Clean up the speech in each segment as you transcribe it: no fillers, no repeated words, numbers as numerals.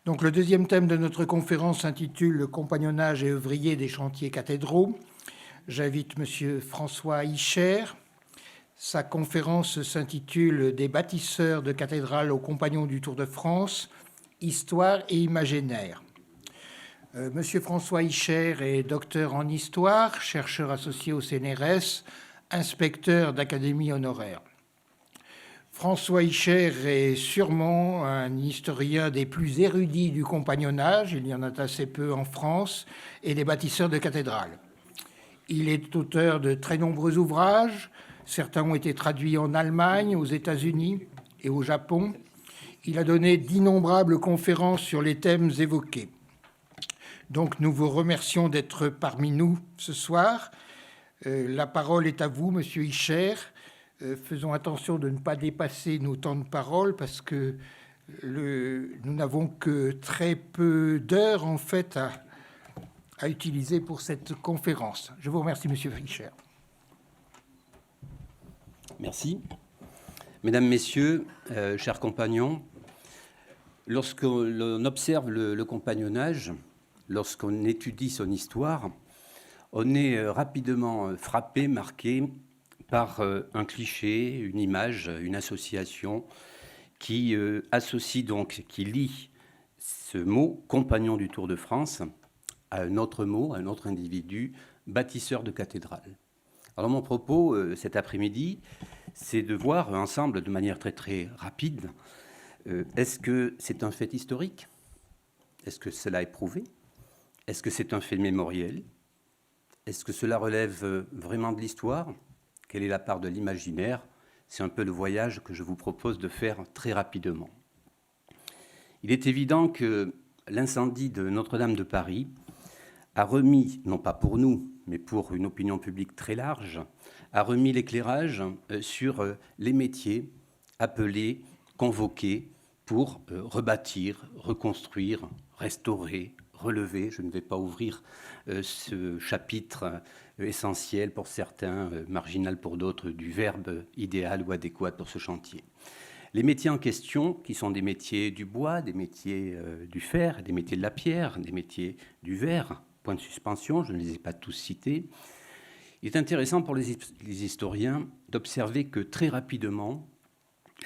Donc, le deuxième thème de notre conférence s'intitule « Le compagnonnage et œuvrier des chantiers cathédraux ». J'invite M. François Icher. Sa conférence s'intitule « Des bâtisseurs de cathédrales aux compagnons du Tour de France, histoire et imaginaire ». Monsieur François Icher est docteur en histoire, chercheur associé au CNRS, inspecteur d'académie honoraire. François Icher est sûrement un historien des plus érudits du compagnonnage, il y en a assez peu en France, et des bâtisseurs de cathédrales. Il est auteur de très nombreux ouvrages, certains ont été traduits en Allemagne, aux États-Unis et au Japon. Il a donné d'innombrables conférences sur les thèmes évoqués. Donc nous vous remercions d'être parmi nous ce soir. La parole est à vous, Monsieur Icher. Faisons attention de ne pas dépasser nos temps de parole parce que nous n'avons que très peu d'heures en fait à utiliser pour cette conférence. Je vous remercie, Monsieur Icher. Merci. Mesdames, Messieurs, chers compagnons, lorsqu'on observe le compagnonnage, lorsqu'on étudie son histoire, on est rapidement frappé, marqué par un cliché, une image, une association qui associe donc, qui lie ce mot « compagnon du Tour de France » à un autre mot, à un autre individu, bâtisseur de cathédrale. Alors mon propos cet après-midi, c'est de voir ensemble de manière très très rapide, est-ce que c'est un fait historique? Est-ce que cela est prouvé? Est-ce que c'est un fait mémoriel? Est-ce que cela relève vraiment de l'histoire? Quelle est la part de l'imaginaire? C'est un peu le voyage que je vous propose de faire très rapidement. Il est évident que l'incendie de Notre-Dame de Paris a remis, non pas pour nous, mais pour une opinion publique très large, a remis l'éclairage sur les métiers appelés, convoqués pour rebâtir, reconstruire, restaurer, relever. Je ne vais pas ouvrir ce chapitre essentiel pour certains, marginal pour d'autres, du verbe idéal ou adéquat pour ce chantier. Les métiers en question, qui sont des métiers du bois, des métiers du fer, des métiers de la pierre, des métiers du verre, point de suspension, je ne les ai pas tous cités. Il est intéressant pour les historiens d'observer que très rapidement,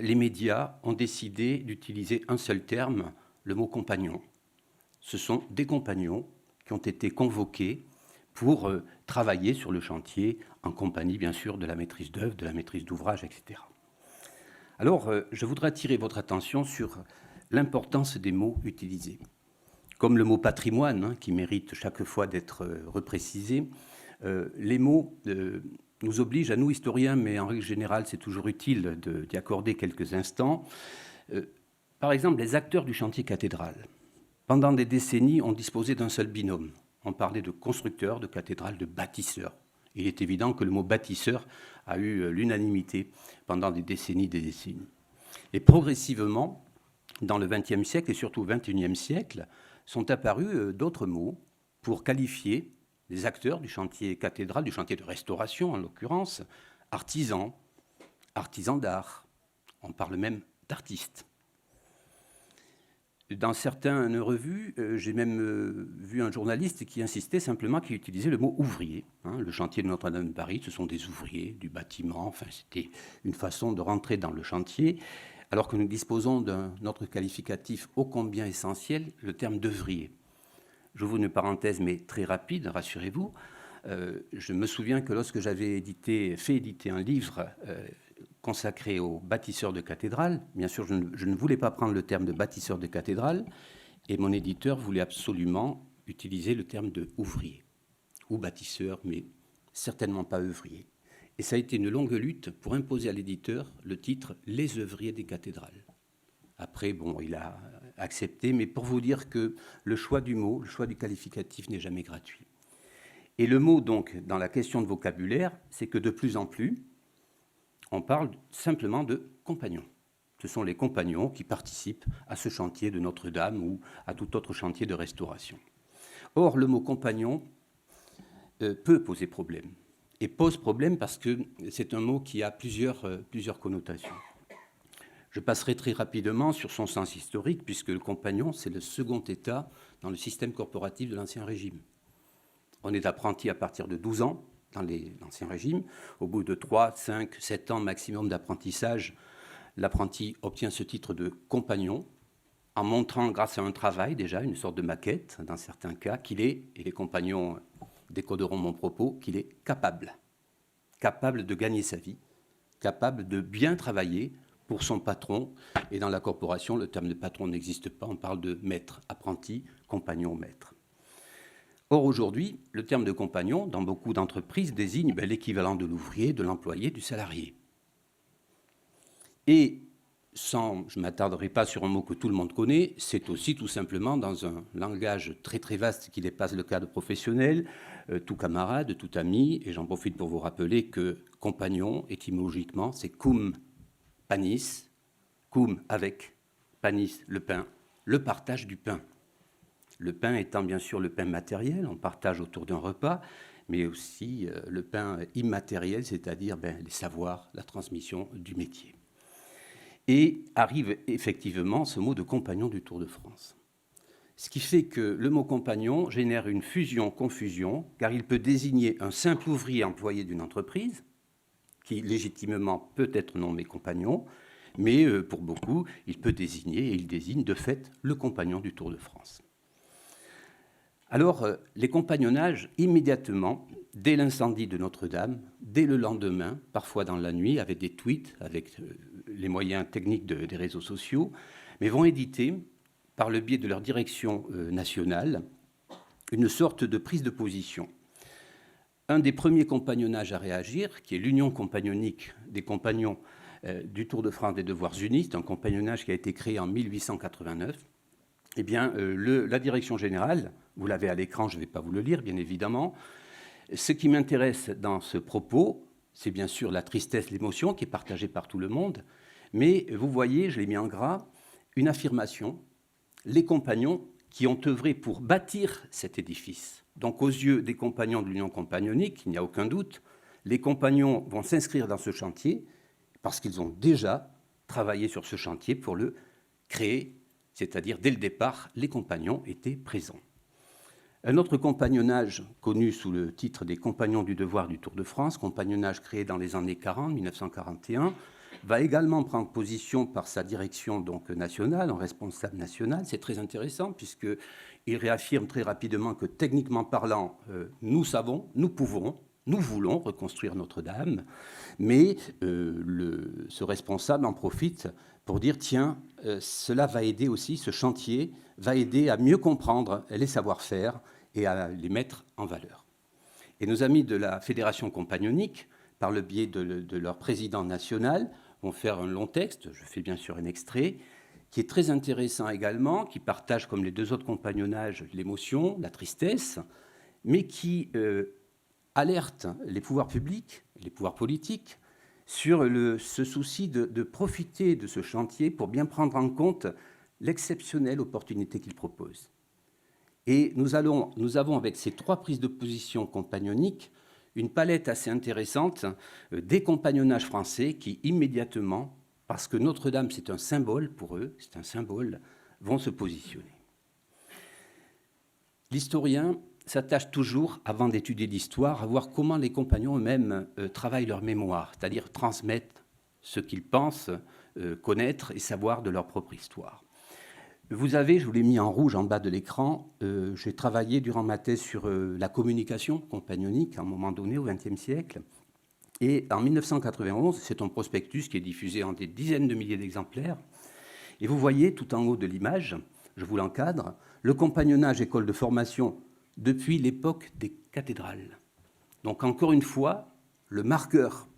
les médias ont décidé d'utiliser un seul terme, le mot compagnon. Ce sont des compagnons qui ont été convoqués pour travailler sur le chantier en compagnie, bien sûr, de la maîtrise d'œuvre, de la maîtrise d'ouvrage, etc. Alors, je voudrais attirer votre attention sur l'importance des mots utilisés. Comme le mot patrimoine, qui mérite chaque fois d'être reprécisé, les mots nous obligent, à nous historiens, mais en règle générale, c'est toujours utile d'y accorder quelques instants. Par exemple, les acteurs du chantier cathédrale. Pendant des décennies, on disposait d'un seul binôme. On parlait de constructeurs, de cathédrales, de bâtisseurs. Il est évident que le mot bâtisseur a eu l'unanimité pendant des décennies. Et progressivement, dans le XXe siècle et surtout au XXIe siècle, sont apparus d'autres mots pour qualifier les acteurs du chantier cathédral, du chantier de restauration en l'occurrence, artisans, artisans d'art. On parle même d'artistes. Dans certaines revues, j'ai même vu un journaliste qui insistait simplement, qui utilisait le mot ouvrier. Le chantier de Notre-Dame de Paris, ce sont des ouvriers du bâtiment. Enfin, c'était une façon de rentrer dans le chantier, alors que nous disposons d'un autre qualificatif ô combien essentiel, le terme d'œuvrier. J'ouvre une parenthèse, mais très rapide, rassurez-vous. Je me souviens que lorsque j'avais fait éditer un livre consacré aux bâtisseurs de cathédrales, bien sûr, je ne voulais pas prendre le terme de bâtisseur de cathédrales, et mon éditeur voulait absolument utiliser le terme de ouvrier, ou bâtisseur, mais certainement pas œuvrier. Et ça a été une longue lutte pour imposer à l'éditeur le titre « Les œuvriers des cathédrales ». Après, bon, il a accepté, mais pour vous dire que le choix du mot, le choix du qualificatif n'est jamais gratuit. Et le mot, donc, dans la question de vocabulaire, c'est que de plus en plus, on parle simplement de compagnons. Ce sont les compagnons qui participent à ce chantier de Notre-Dame ou à tout autre chantier de restauration. Or, le mot compagnon peut poser problème. Et pose problème parce que c'est un mot qui a plusieurs connotations. Je passerai très rapidement sur son sens historique, puisque le compagnon, c'est le second état dans le système corporatif de l'Ancien Régime. On est apprenti à partir de 12 ans dans l'Ancien Régime. Au bout de 3, 5, 7 ans maximum d'apprentissage, l'apprenti obtient ce titre de compagnon, en montrant, grâce à un travail déjà, une sorte de maquette, dans certains cas, qu'il est, et les compagnons décoderont mon propos, qu'il est capable de gagner sa vie, capable de bien travailler pour son patron. Et dans la corporation, le terme de patron n'existe pas, on parle de maître, apprenti, compagnon, maître. Or, aujourd'hui, le terme de compagnon, dans beaucoup d'entreprises, désigne l'équivalent de l'ouvrier, de l'employé, du salarié. Et je ne m'attarderai pas sur un mot que tout le monde connaît, c'est aussi tout simplement dans un langage très très vaste qui dépasse le cadre professionnel, tout camarade, tout ami, et j'en profite pour vous rappeler que compagnon, étymologiquement, c'est cum panis, cum avec, panis le pain, le partage du pain. Le pain étant bien sûr le pain matériel, on partage autour d'un repas, mais aussi le pain immatériel, c'est-à-dire les savoirs, la transmission du métier. Et arrive effectivement ce mot de compagnon du Tour de France. Ce qui fait que le mot compagnon génère une fusion-confusion, car il peut désigner un simple ouvrier employé d'une entreprise, qui légitimement peut être nommé compagnon, mais pour beaucoup, il peut désigner, et il désigne de fait, le compagnon du Tour de France. Alors, les compagnonnages, immédiatement, dès l'incendie de Notre-Dame, dès le lendemain, parfois dans la nuit, avec des tweets, avec les moyens techniques des réseaux sociaux, mais vont éditer, par le biais de leur direction nationale, une sorte de prise de position. Un des premiers compagnonnages à réagir, qui est l'Union compagnonique des compagnons du Tour de France des Devoirs Unis, c'est un compagnonnage qui a été créé en 1889, eh bien, la direction générale, vous l'avez à l'écran, je ne vais pas vous le lire, bien évidemment. Ce qui m'intéresse dans ce propos, c'est bien sûr la tristesse, l'émotion qui est partagée par tout le monde, mais vous voyez, je l'ai mis en gras, une affirmation, les compagnons qui ont œuvré pour bâtir cet édifice. Donc, aux yeux des compagnons de l'Union compagnonique, il n'y a aucun doute, les compagnons vont s'inscrire dans ce chantier parce qu'ils ont déjà travaillé sur ce chantier pour le créer, c'est-à-dire dès le départ, les compagnons étaient présents. Un autre compagnonnage connu sous le titre des Compagnons du Devoir du Tour de France, compagnonnage créé dans les années 40, 1941, va également prendre position par sa direction donc nationale, en responsable national. C'est très intéressant puisqu'il réaffirme très rapidement que techniquement parlant, nous savons, nous pouvons, nous voulons reconstruire Notre-Dame, mais ce responsable en profite pour dire, tiens, cela va aider aussi, ce chantier va aider à mieux comprendre les savoir-faire et à les mettre en valeur. Et nos amis de la Fédération compagnonique, par le biais de leur président national, vont faire un long texte, je fais bien sûr un extrait, qui est très intéressant également, qui partage, comme les deux autres compagnonnages, l'émotion, la tristesse, mais qui alerte les pouvoirs publics, les pouvoirs politiques, sur ce souci de profiter de ce chantier pour bien prendre en compte l'exceptionnelle opportunité qu'il propose. Et nous avons, avec ces 3 prises de position compagnoniques, une palette assez intéressante des compagnonnages français qui, immédiatement, parce que Notre-Dame, c'est un symbole pour eux, c'est un symbole, vont se positionner. L'historien s'attache toujours, avant d'étudier l'histoire, à voir comment les compagnons eux-mêmes travaillent leur mémoire, c'est-à-dire transmettent ce qu'ils pensent connaître et savoir de leur propre histoire. Vous avez, je vous l'ai mis en rouge en bas de l'écran, j'ai travaillé durant ma thèse sur la communication compagnonique à un moment donné au XXe siècle. Et en 1991, c'est un prospectus qui est diffusé en des dizaines de milliers d'exemplaires. Et vous voyez tout en haut de l'image, je vous l'encadre, le compagnonnage école de formation depuis l'époque des cathédrales. Donc encore une fois, le marqueur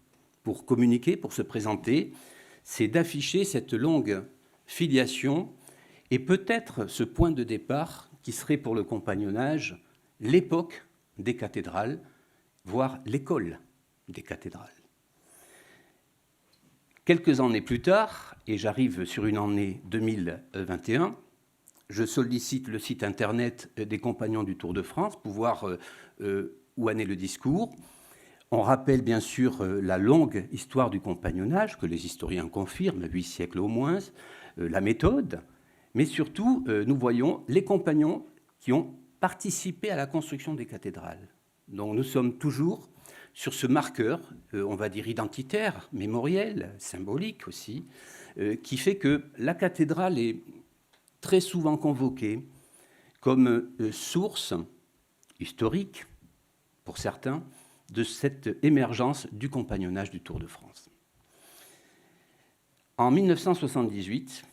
pour communiquer, pour se présenter, c'est d'afficher cette longue filiation et peut-être ce point de départ qui serait pour le compagnonnage l'époque des cathédrales, voire l'école des cathédrales. Quelques années plus tard, et j'arrive sur une année 2021, je sollicite le site internet des Compagnons du Tour de France pour voir où en est le discours. On rappelle bien sûr la longue histoire du compagnonnage, que les historiens confirment, 8 siècles au moins, la méthode, mais surtout, nous voyons les compagnons qui ont participé à la construction des cathédrales. Donc nous sommes toujours sur ce marqueur, on va dire identitaire, mémoriel, symbolique aussi, qui fait que la cathédrale est très souvent convoquée comme source historique, pour certains, de cette émergence du compagnonnage du Tour de France. En 1978,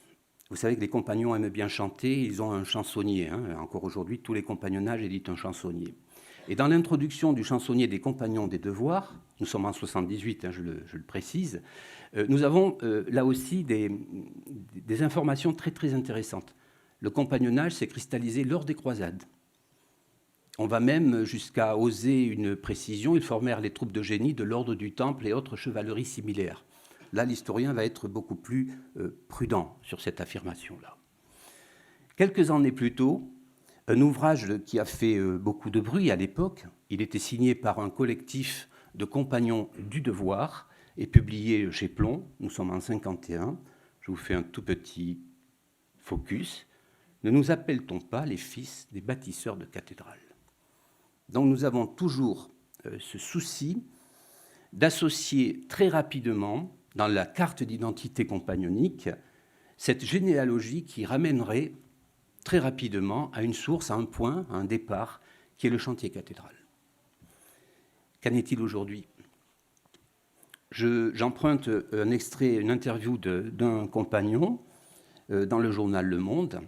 vous savez que les compagnons aiment bien chanter, ils ont un chansonnier. Encore aujourd'hui, tous les compagnonnages éditent un chansonnier. Et dans l'introduction du chansonnier des compagnons des devoirs, nous sommes en 78, je le précise, nous avons là aussi des informations très, très intéressantes. Le compagnonnage s'est cristallisé lors des croisades. On va même jusqu'à oser une précision, ils formèrent les troupes de génie de l'ordre du Temple et autres chevaleries similaires. Là, l'historien va être beaucoup plus prudent sur cette affirmation-là. Quelques années plus tôt, un ouvrage qui a fait beaucoup de bruit à l'époque, il était signé par un collectif de compagnons du devoir et publié chez Plomb, nous sommes en 1951, je vous fais un tout petit focus. Ne nous appelle-t-on pas les fils des bâtisseurs de cathédrales ? Donc nous avons toujours ce souci d'associer très rapidement, dans la carte d'identité compagnonique, cette généalogie qui ramènerait très rapidement à une source, à un point, à un départ, qui est le chantier cathédral. Qu'en est-il aujourd'hui ? J'emprunte un extrait, une interview d'un compagnon dans le journal Le Monde,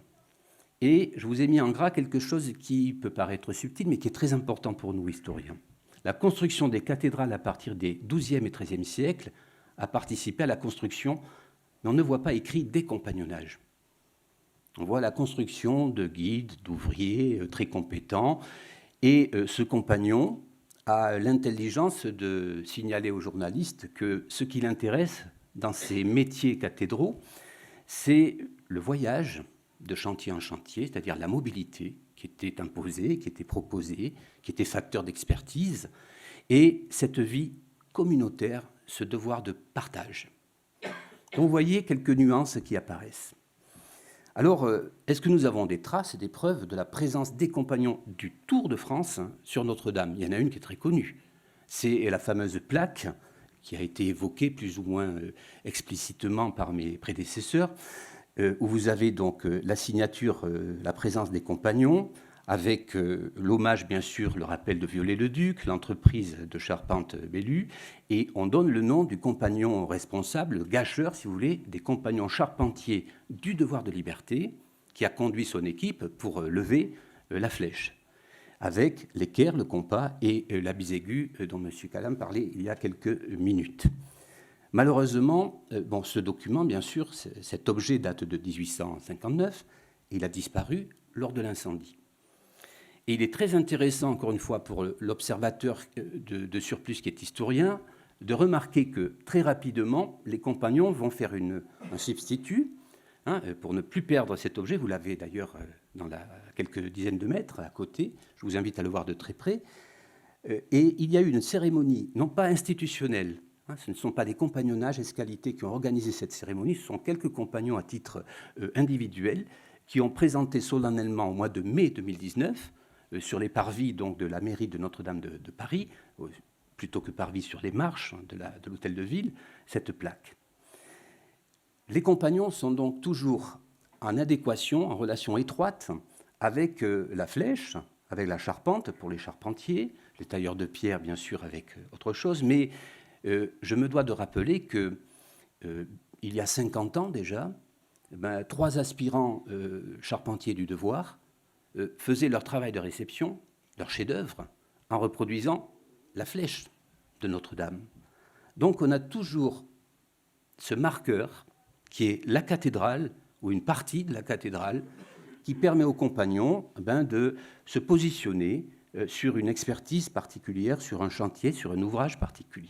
et je vous ai mis en gras quelque chose qui peut paraître subtil, mais qui est très important pour nous, historiens. La construction des cathédrales à partir des XIIe et XIIIe siècles a participé à la construction, mais on ne voit pas écrit des compagnonnages. On voit la construction de guides, d'ouvriers très compétents, et ce compagnon a l'intelligence de signaler aux journalistes que ce qui l'intéresse dans ces métiers cathédraux, c'est le voyage de chantier en chantier, c'est-à-dire la mobilité qui était imposée, qui était proposée, qui était facteur d'expertise, et cette vie communautaire, ce devoir de partage. Donc, vous voyez quelques nuances qui apparaissent. Alors, est-ce que nous avons des traces et des preuves de la présence des compagnons du Tour de France sur Notre-Dame ? Il y en a une qui est très connue. C'est la fameuse plaque qui a été évoquée plus ou moins explicitement par mes prédécesseurs, où vous avez donc la signature, la présence des compagnons, avec l'hommage, bien sûr, le rappel de Viollet-le-Duc, l'entreprise de Charpente-Bellu, et on donne le nom du compagnon responsable, le gâcheur, si vous voulez, des compagnons charpentiers du devoir de liberté, qui a conduit son équipe pour lever la flèche, avec l'équerre, le compas et la bisaiguë dont M. Calam parlait il y a quelques minutes. Malheureusement, ce document, bien sûr, cet objet date de 1859, et il a disparu lors de l'incendie. Et il est très intéressant, encore une fois, pour l'observateur de surplus qui est historien, de remarquer que très rapidement, les compagnons vont faire un substitut pour ne plus perdre cet objet. Vous l'avez d'ailleurs dans quelques dizaines de mètres à côté. Je vous invite à le voir de très près. Et il y a eu une cérémonie, non pas institutionnelle, ce ne sont pas des compagnonnages escalités qui ont organisé cette cérémonie, ce sont quelques compagnons à titre individuel qui ont présenté solennellement au mois de mai 2019, sur les parvis donc, de la mairie de Notre-Dame de Paris, plutôt que parvis sur les marches de l'hôtel de ville, cette plaque. Les compagnons sont donc toujours en adéquation, en relation étroite avec la flèche, avec la charpente pour les charpentiers, les tailleurs de pierre bien sûr avec autre chose, mais je me dois de rappeler qu'il y a 50 ans déjà, 3 aspirants charpentiers du devoir faisaient leur travail de réception, leur chef-d'œuvre, en reproduisant la flèche de Notre-Dame. Donc on a toujours ce marqueur qui est la cathédrale, ou une partie de la cathédrale, qui permet aux compagnons de se positionner sur une expertise particulière, sur un chantier, sur un ouvrage particulier.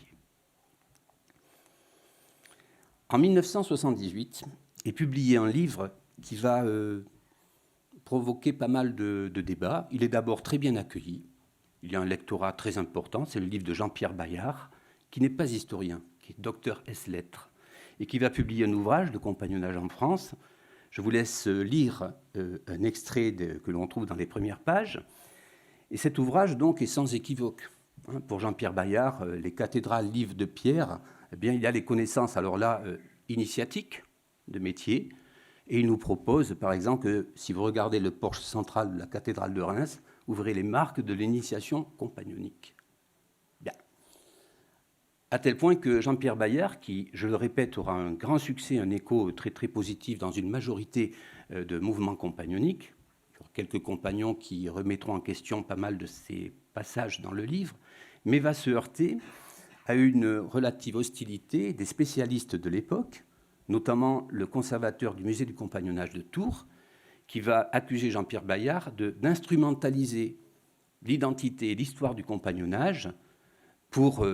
En 1978 est publié un livre qui va provoquer pas mal de débats. Il est d'abord très bien accueilli. il y a un lectorat très important, c'est le livre de Jean-Pierre Bayard, qui n'est pas historien, qui est docteur ès-lettres, et qui va publier un ouvrage de compagnonnage en France. Je vous laisse lire un extrait que l'on trouve dans les premières pages. Et cet ouvrage, donc, est sans équivoque. Pour Jean-Pierre Bayard, les cathédrales livres de pierre, eh bien, il y a les connaissances, alors là, initiatiques de métier. Et il nous propose, par exemple, que si vous regardez le porche central de la cathédrale de Reims, vous verrez les marques de l'initiation compagnonique. Bien. À tel point que Jean-Pierre Bayard, qui, je le répète, aura un grand succès, un écho très, très positif dans une majorité de mouvements compagnoniques, quelques compagnons qui remettront en question pas mal de ces passages dans le livre, mais va se heurter à une relative hostilité des spécialistes de l'époque, notamment le conservateur du musée du compagnonnage de Tours, qui va accuser Jean-Pierre Bayard d'instrumentaliser l'identité et l'histoire du compagnonnage pour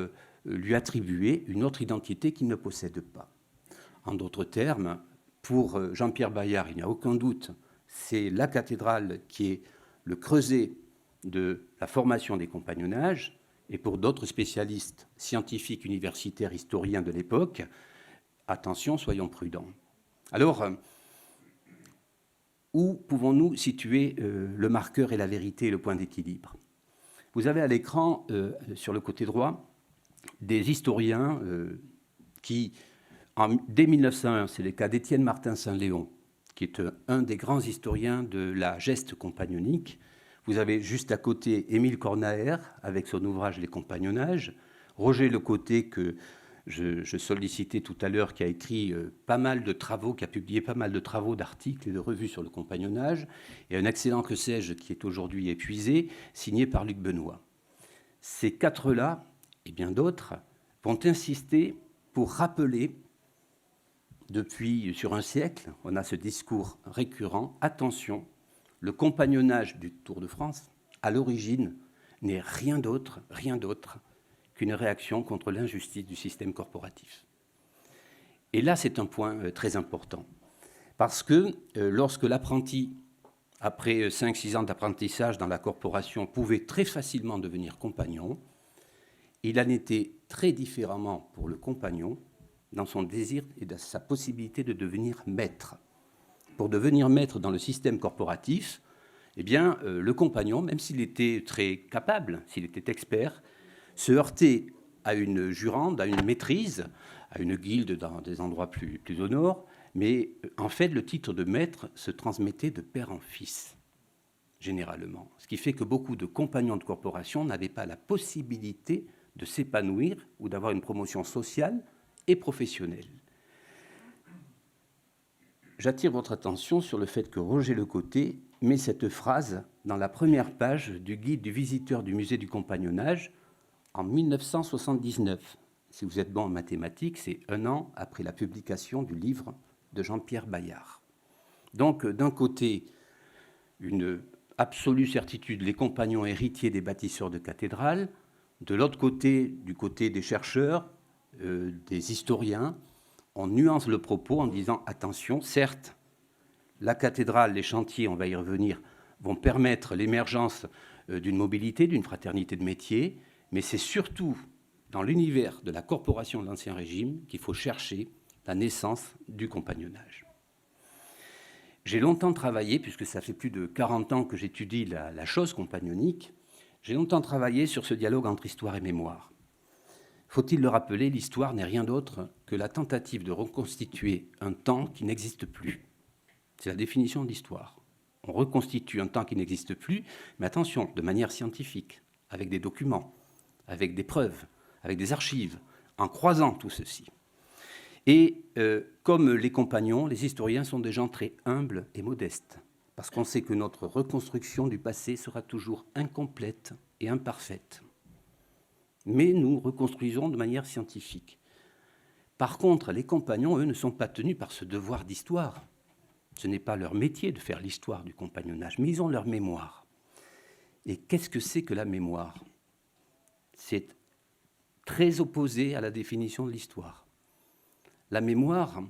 lui attribuer une autre identité qu'il ne possède pas. En d'autres termes, pour Jean-Pierre Bayard, il n'y a aucun doute, c'est la cathédrale qui est le creuset de la formation des compagnonnages, et pour d'autres spécialistes scientifiques, universitaires, historiens de l'époque, attention, soyons prudents. Alors, où pouvons-nous situer le marqueur et la vérité et le point d'équilibre? Vous avez à l'écran, sur le côté droit, des historiens qui, dès 1901, c'est le cas d'Étienne Martin Saint-Léon, qui est un des grands historiens de la geste compagnonique. Vous avez juste à côté Émile Cornaer, avec son ouvrage Les compagnonnages, Roger Lecoté, que je sollicitais tout à l'heure, qui a écrit pas mal de travaux, qui a publié pas mal de travaux, d'articles et de revues sur le compagnonnage, et un excellent Que sais-je qui est aujourd'hui épuisé, signé par Luc Benoît. Ces quatre-là, et bien d'autres, vont insister pour rappeler, depuis sur un siècle, on a ce discours récurrent, attention, le compagnonnage du Tour de France, à l'origine, n'est rien d'autre qu'une réaction contre l'injustice du système corporatif. Et là, c'est un point très important, parce que lorsque l'apprenti, après 5-6 ans d'apprentissage dans la corporation, pouvait très facilement devenir compagnon, il en était très différemment pour le compagnon dans son désir et dans sa possibilité de devenir maître. Pour devenir maître dans le système corporatif, eh bien, le compagnon, même s'il était très capable, s'il était expert, se heurtait à une jurande, à une maîtrise, à une guilde dans des endroits plus au nord, mais en fait, le titre de maître se transmettait de père en fils, généralement. Ce qui fait que beaucoup de compagnons de corporation n'avaient pas la possibilité de s'épanouir ou d'avoir une promotion sociale et professionnelle. J'attire votre attention sur le fait que Roger Lecoté met cette phrase dans la première page du guide du visiteur du musée du compagnonnage en 1979. Si vous êtes bon en mathématiques, c'est 1 an après la publication du livre de Jean-Pierre Bayard. Donc, d'un côté, une absolue certitude, les compagnons héritiers des bâtisseurs de cathédrales. De l'autre côté, du côté des chercheurs, des historiens, on nuance le propos en disant « Attention, certes, la cathédrale, les chantiers, on va y revenir, vont permettre l'émergence d'une mobilité, d'une fraternité de métiers, mais c'est surtout dans l'univers de la corporation de l'Ancien Régime qu'il faut chercher la naissance du compagnonnage. » J'ai longtemps travaillé, puisque ça fait plus de 40 ans que j'étudie la chose compagnonique, j'ai longtemps travaillé sur ce dialogue entre histoire et mémoire. Faut-il le rappeler, l'histoire n'est rien d'autre que la tentative de reconstituer un temps qui n'existe plus. C'est la définition de l'histoire. On reconstitue un temps qui n'existe plus, mais attention, de manière scientifique, avec des documents, avec des preuves, avec des archives, en croisant tout ceci. Et comme les compagnons, les historiens sont des gens très humbles et modestes, parce qu'on sait que notre reconstruction du passé sera toujours incomplète et imparfaite. Mais nous reconstruisons de manière scientifique. Par contre, les compagnons, eux, ne sont pas tenus par ce devoir d'histoire. Ce n'est pas leur métier de faire l'histoire du compagnonnage, mais ils ont leur mémoire. Et qu'est-ce que c'est que la mémoire? C'est très opposé à la définition de l'histoire. La mémoire,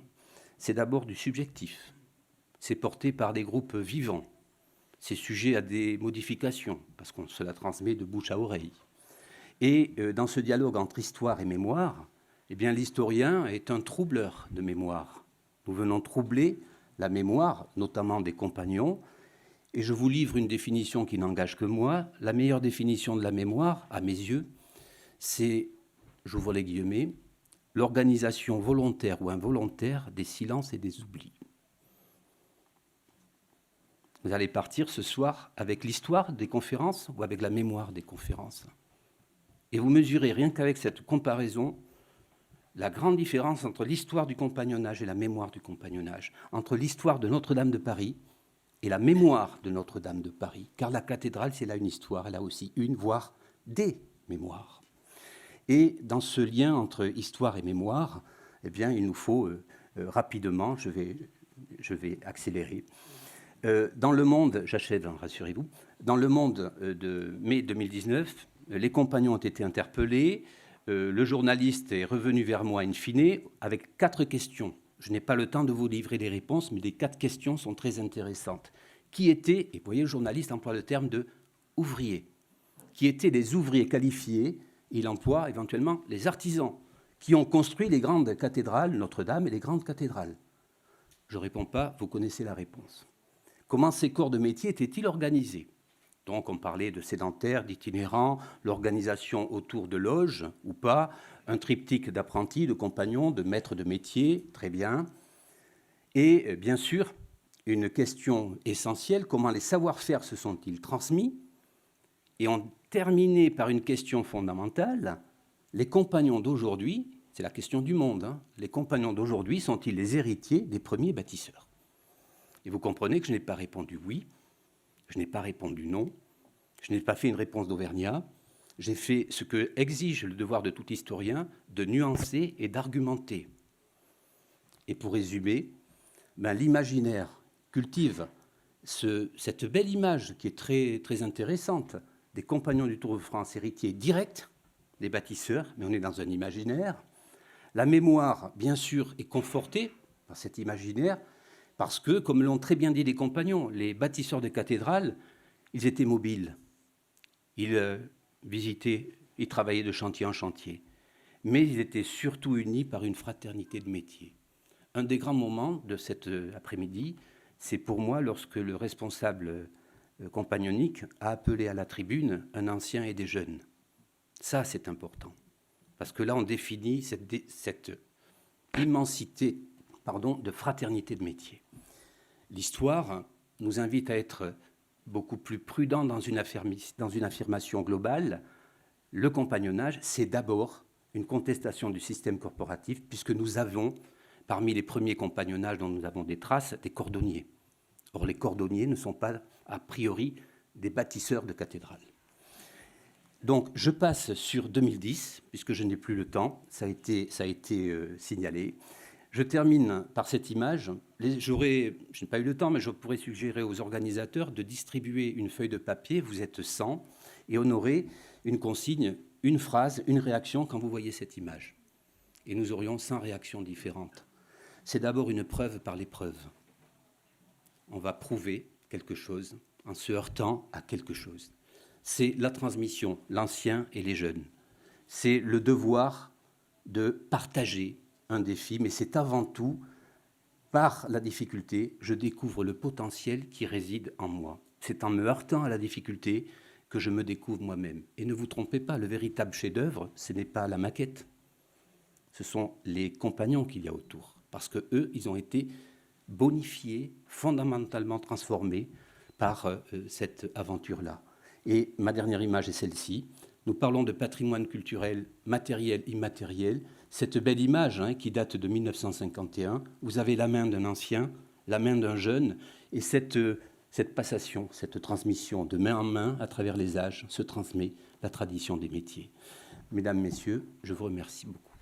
c'est d'abord du subjectif. C'est porté par des groupes vivants. c'est sujet à des modifications, parce qu'on se la transmet de bouche à oreille. Et dans ce dialogue entre histoire et mémoire, eh bien, l'historien est un troubleur de mémoire. Nous venons troubler la mémoire, notamment des compagnons, et je vous livre une définition qui n'engage que moi. La meilleure définition de la mémoire, à mes yeux, c'est, j'ouvre les guillemets, l'organisation volontaire ou involontaire des silences et des oublis. Vous allez partir ce soir avec l'histoire des conférences ou avec la mémoire des conférences. Et vous mesurez, rien qu'avec cette comparaison, la grande différence entre l'histoire du compagnonnage et la mémoire du compagnonnage, entre l'histoire de Notre-Dame de Paris et la mémoire de Notre-Dame de Paris. Car la cathédrale, c'est là une histoire, elle a aussi une, voire des mémoires. Et dans ce lien entre histoire et mémoire, eh bien, il nous faut rapidement, je vais accélérer. Dans le monde, j'achève, hein, rassurez-vous, dans le monde de mai 2019, les compagnons ont été interpellés, le journaliste est revenu vers moi in fine avec 4 questions. Je n'ai pas le temps de vous livrer les réponses, mais les 4 questions sont très intéressantes. Qui étaient, et vous voyez, le journaliste emploie le terme de ouvriers, qui étaient les ouvriers qualifiés, il emploie éventuellement les artisans, qui ont construit les grandes cathédrales, Notre-Dame et les grandes cathédrales. Je ne réponds pas, vous connaissez la réponse. Comment ces corps de métier étaient-ils organisés ? Donc, on parlait de sédentaires, d'itinérants, l'organisation autour de loges ou pas, un triptyque d'apprentis, de compagnons, de maîtres de métier, très bien. Et bien sûr, une question essentielle, comment les savoir-faire se sont-ils transmis ? Et on terminait par une question fondamentale, les compagnons d'aujourd'hui, c'est la question du monde, hein, les compagnons d'aujourd'hui sont-ils les héritiers des premiers bâtisseurs ? Et vous comprenez que je n'ai pas répondu oui, je n'ai pas répondu non, je n'ai pas fait une réponse d'Auvergnat, j'ai fait ce que exige le devoir de tout historien, de nuancer et d'argumenter. Et pour résumer, l'imaginaire cultive cette belle image qui est très, très intéressante des compagnons du Tour de France, héritiers directs des bâtisseurs, mais on est dans un imaginaire. La mémoire, bien sûr, est confortée par cet imaginaire, parce que, comme l'ont très bien dit les compagnons, les bâtisseurs de cathédrales, ils étaient mobiles. Ils visitaient, ils travaillaient de chantier en chantier. Mais ils étaient surtout unis par une fraternité de métier. Un des grands moments de cet après-midi, c'est pour moi lorsque le responsable compagnonique a appelé à la tribune un ancien et des jeunes. Ça, c'est important. Parce que là, on définit cette immensité de fraternité de métier. L'histoire nous invite à être beaucoup plus prudents dans une affirmation globale. Le compagnonnage, c'est d'abord une contestation du système corporatif, puisque nous avons, parmi les premiers compagnonnages dont nous avons des traces, des cordonniers. Or, les cordonniers ne sont pas, a priori, des bâtisseurs de cathédrales. Donc, je passe sur 2010, puisque je n'ai plus le temps, ça a été signalé. Je termine par cette image. Je n'ai pas eu le temps, mais je pourrais suggérer aux organisateurs de distribuer une feuille de papier, vous êtes 100, et honorer une consigne, une phrase, une réaction quand vous voyez cette image. Et nous aurions 100 réactions différentes. C'est d'abord une preuve par l'épreuve. On va prouver quelque chose en se heurtant à quelque chose. C'est la transmission, l'ancien et les jeunes. C'est le devoir de partager un défi, mais c'est avant tout, par la difficulté, je découvre le potentiel qui réside en moi. C'est en me heurtant à la difficulté que je me découvre moi-même. Et ne vous trompez pas, le véritable chef-d'œuvre, ce n'est pas la maquette. Ce sont les compagnons qu'il y a autour. Parce qu'eux, ils ont été bonifiés, fondamentalement transformés par cette aventure-là. Et ma dernière image est celle-ci. Nous parlons de patrimoine culturel matériel, immatériel. Cette belle image qui date de 1951, vous avez la main d'un ancien, la main d'un jeune, et cette passation, cette transmission de main en main à travers les âges se transmet la tradition des métiers. Mesdames, Messieurs, je vous remercie beaucoup.